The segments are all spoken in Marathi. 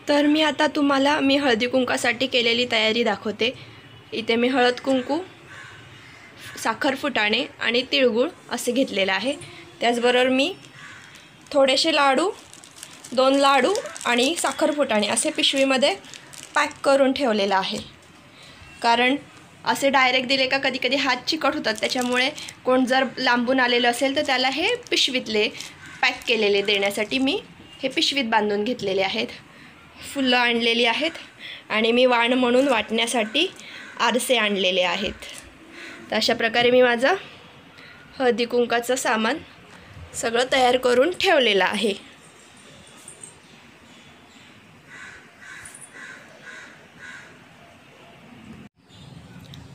तर मी आता तुम्हाला हळदी कुंकासाठी केलेली तयारी दाखवते। इथे मी हळद कुंकू, साखर फुटाणे आणि तिळगुळ असे घेतलेले आहे। त्याचबरोबर मी थोडेसे लाडू, 2 लाडू आणि साखर फुटाणे असे पिशवीमध्ये पॅक करून ठेवलेला आहे। कारण असे डायरेक्ट दिले का कधी कधी हात चिकट होतात, त्याच्यामुळे कोण जर लांबून आलेलं असेल तर त्याला हे पिशवीतले पॅक केलेले देण्यासाठी मी हे पिशवीत बांधून घेतलेले आहेत। फुलं आणलेली आहेत आणि मी वाण म्हणून वाटण्यासाठी आरसे आणलेले आहेत। तर अशा प्रकारे मी माझं हळदी कुंकाचं सामान सगळं तयार करून ठेवलेलं आहे।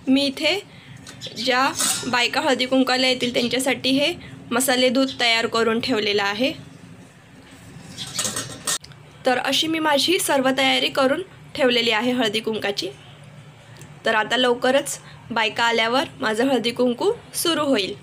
मी इथे ज्या बायका हळदी कुंकाला येतील त्यांच्यासाठी हे मसाले दूध तयार करून ठेवलेलं आहे। तर अशी मी माझी सर्व तयारी करून ठेवलेली आहे हळदी कुंकाची। तर आता लवकरच बायका आल्यावर माझं हळदी कुंकू सुरू होईल।